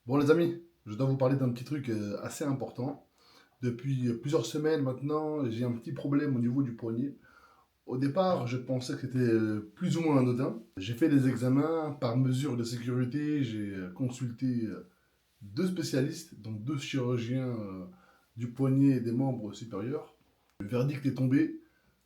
Bon les amis, je dois vous parler d'un petit truc assez important. Depuis plusieurs semaines maintenant, j'ai un petit problème au niveau du poignet. Au départ, je pensais que c'était plus ou moins anodin. J'ai fait des examens par mesure de sécurité, j'ai consulté deux spécialistes, donc deux chirurgiens du poignet et des membres supérieurs. Le verdict est tombé,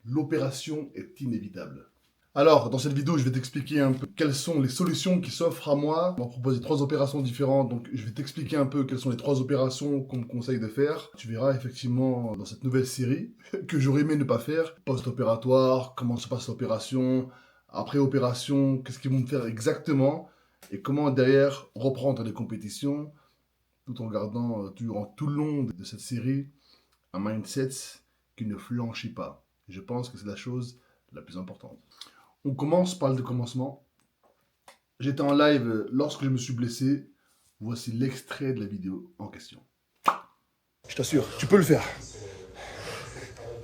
l'opération est inévitable. Alors, dans cette vidéo, je vais t'expliquer un peu quelles sont les solutions qui s'offrent à moi. On m'a proposé trois opérations différentes, donc je vais t'expliquer un peu quelles sont les trois opérations qu'on me conseille de faire. Tu verras effectivement dans cette nouvelle série que j'aurais aimé ne pas faire. Post-opératoire, comment se passe l'opération, après opération, qu'est-ce qu'ils vont me faire exactement, et comment derrière reprendre les compétitions, tout en gardant durant tout le long de cette série un mindset qui ne flanchit pas. Je pense que c'est la chose la plus importante. On commence par le commencement. J'étais en live lorsque je me suis blessé. Voici l'extrait de la vidéo en question. Je t'assure, tu peux le faire.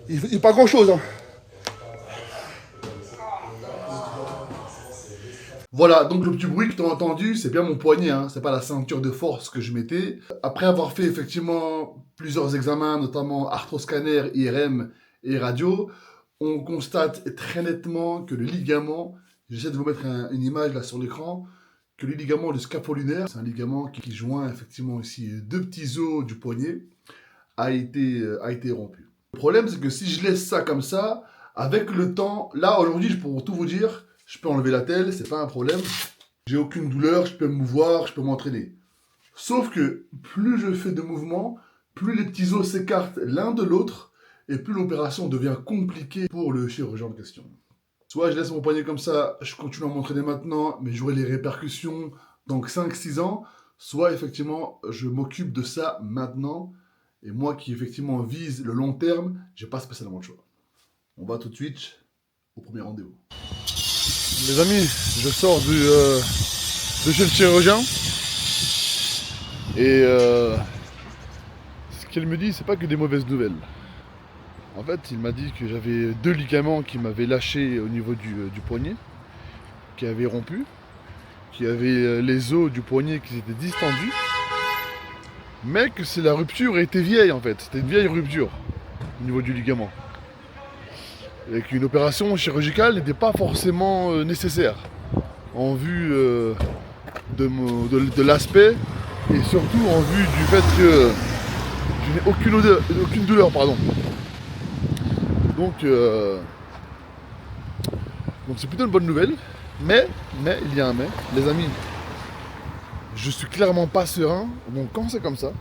Il n'y a pas grand chose, hein. Voilà, donc le petit bruit que tu as entendu, c'est bien mon poignet, hein. C'est pas la ceinture de force que je mettais. Après avoir fait effectivement plusieurs examens, notamment arthroscanner, IRM et radio, on constate très nettement que le ligament, j'essaie de vous mettre une image là sur l'écran, que le ligament du scapulaire, c'est un ligament qui joint effectivement ici deux petits os du poignet, a été rompu. Le problème, c'est que si je laisse ça comme ça, avec le temps, là aujourd'hui, pour tout vous dire, je peux enlever la telle, c'est pas un problème. J'ai aucune douleur, je peux me mouvoir, je peux m'entraîner. Sauf que plus je fais de mouvements, plus les petits os s'écartent l'un de l'autre, et plus l'opération devient compliquée pour le chirurgien en question. Soit je laisse mon poignet comme ça, je continue à m'entraîner maintenant, mais j'aurai les répercussions dans 5-6 ans. Soit effectivement, je m'occupe de ça maintenant. Et moi qui effectivement vise le long terme, j'ai pas spécialement le choix. On va tout de suite au premier rendez-vous. Les amis, je sors de chez le chirurgien. Et ce qu'elle me dit, c'est pas que des mauvaises nouvelles. En fait, il m'a dit que j'avais deux ligaments qui m'avaient lâché au niveau du poignet, qui avaient rompu, qui avaient les os du poignet qui s'étaient distendus, mais que la rupture était vieille en fait, c'était une vieille rupture au niveau du ligament. Et qu'une opération chirurgicale n'était pas forcément nécessaire en vue de l'aspect et surtout en vue du fait que je n'ai aucune douleur. Donc c'est plutôt une bonne nouvelle, mais il y a un mais, les amis, je suis clairement pas serein, donc quand c'est comme ça,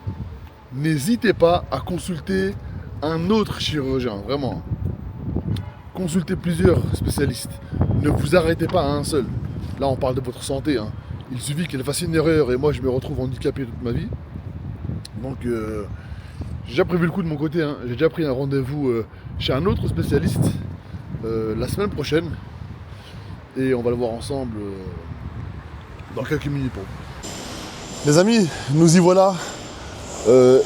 n'hésitez pas à consulter un autre chirurgien, vraiment. Consultez plusieurs spécialistes, ne vous arrêtez pas à un seul. Là on parle de votre santé, hein. Il suffit qu'elle fasse une erreur et moi je me retrouve handicapé toute ma vie. Donc j'ai déjà prévu le coup de mon côté, hein. J'ai déjà pris un rendez-vous chez un autre spécialiste la semaine prochaine. Et on va le voir ensemble dans quelques minutes. Les amis, nous y voilà.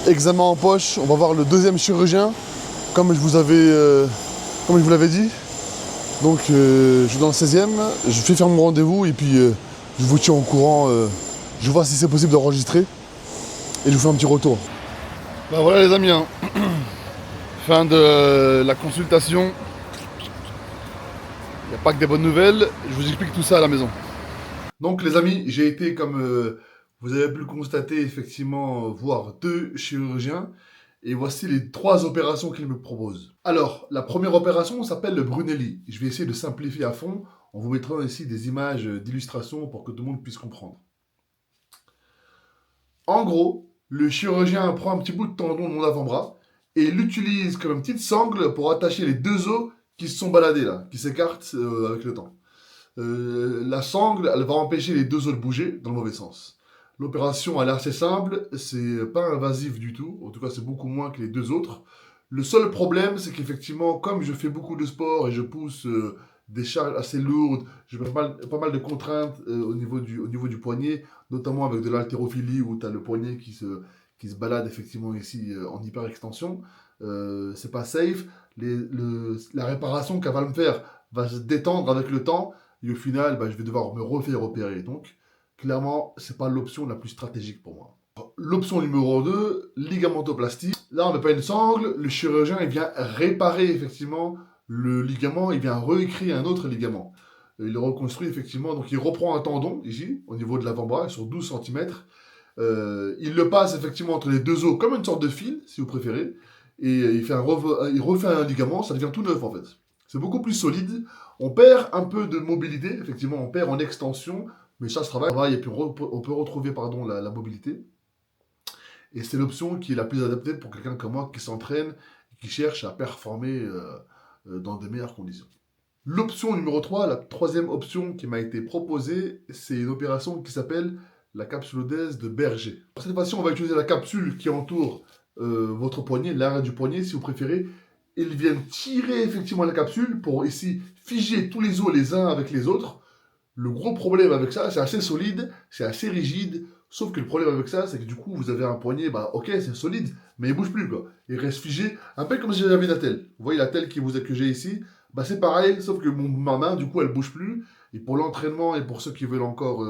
Examen en poche, on va voir le deuxième chirurgien, comme je vous l'avais dit. Donc je suis dans le 16e, je fais faire mon rendez-vous et puis je vous tiens au courant. Je vois si c'est possible d'enregistrer et je vous fais un petit retour. Ben voilà les amis, hein. Fin de la consultation. Il n'y a pas que des bonnes nouvelles, je vous explique tout ça à la maison. Donc les amis, j'ai été, comme vous avez pu le constater, effectivement, voir deux chirurgiens. Et voici les trois opérations qu'ils me proposent. Alors, la première opération s'appelle le Brunelli. Je vais essayer de simplifier à fond. On vous mettra ici des images d'illustration pour que tout le monde puisse comprendre. En gros, le chirurgien prend un petit bout de tendon de mon avant-bras et l'utilise comme une petite sangle pour attacher les deux os qui se sont baladés là, qui s'écartent avec le temps. La sangle, elle va empêcher les deux os de bouger dans le mauvais sens. L'opération, elle est assez simple, c'est pas invasif du tout, en tout cas c'est beaucoup moins que les deux autres. Le seul problème, c'est qu'effectivement, comme je fais beaucoup de sport et je pousse des charges assez lourdes, j'ai pas mal de contraintes au niveau du poignet, notamment avec de l'haltérophilie où tu as le poignet qui se balade effectivement ici en hyperextension. C'est pas safe. La réparation qu'elle va me faire va se détendre avec le temps et au final, je vais devoir me refaire opérer. Donc, clairement, c'est pas l'option la plus stratégique pour moi. L'option numéro 2, ligamentoplastie. Là, on met pas une sangle, le chirurgien il vient réparer effectivement le ligament, il vient recréer un autre ligament. Il le reconstruit effectivement, donc il reprend un tendon ici, au niveau de l'avant-bras, sur 12 cm. Il le passe effectivement entre les deux os comme une sorte de fil, si vous préférez, et il refait un ligament, ça devient tout neuf en fait. C'est beaucoup plus solide. On perd un peu de mobilité, effectivement, on perd en extension, mais ça se travaille et puis on peut retrouver pardon, la mobilité. Et c'est l'option qui est la plus adaptée pour quelqu'un comme moi qui s'entraîne et qui cherche à performer dans de meilleures conditions. L'option numéro 3, la troisième option qui m'a été proposée, c'est une opération qui s'appelle la capsulodèse de Berger. Pour cette fois-ci, on va utiliser la capsule qui entoure votre poignet, l'arrière du poignet si vous préférez. Ils viennent tirer effectivement la capsule pour ici figer tous les os les uns avec les autres. Le gros problème avec ça, c'est assez solide, c'est assez rigide, sauf que le problème avec ça, c'est que du coup, vous avez un poignet, bah ok, c'est solide, mais il bouge plus quoi. Il reste figé, un peu comme si j'avais une attelle. Vous voyez la telle que j'ai ici, bah c'est pareil, sauf que ma main, du coup, elle bouge plus. Et pour l'entraînement et pour ceux qui veulent encore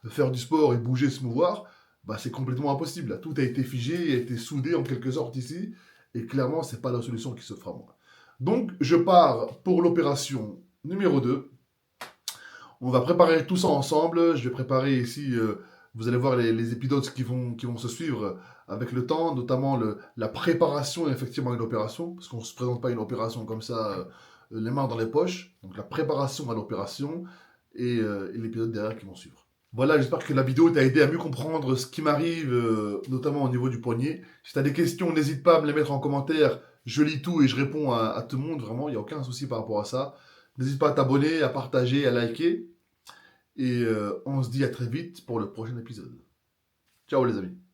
faire du sport et bouger, se mouvoir, bah c'est complètement impossible. Là. Tout a été figé, a été soudé en quelque sorte ici, et clairement, c'est pas la solution qui se fera moi. Donc, je pars pour l'opération numéro 2. On va préparer tout ça ensemble. Je vais préparer ici, vous allez voir les épisodes qui vont se suivre avec le temps, notamment la préparation effectivement à une opération, parce qu'on ne se présente pas à une opération comme ça, les mains dans les poches. Donc la préparation à l'opération et l'épisode derrière qui vont suivre. Voilà, j'espère que la vidéo t'a aidé à mieux comprendre ce qui m'arrive, notamment au niveau du poignet. Si tu as des questions, n'hésite pas à me les mettre en commentaire. Je lis tout et je réponds à tout le monde, vraiment, il n'y a aucun souci par rapport à ça. N'hésite pas à t'abonner, à partager, à liker. Et on se dit à très vite pour le prochain épisode. Ciao les amis.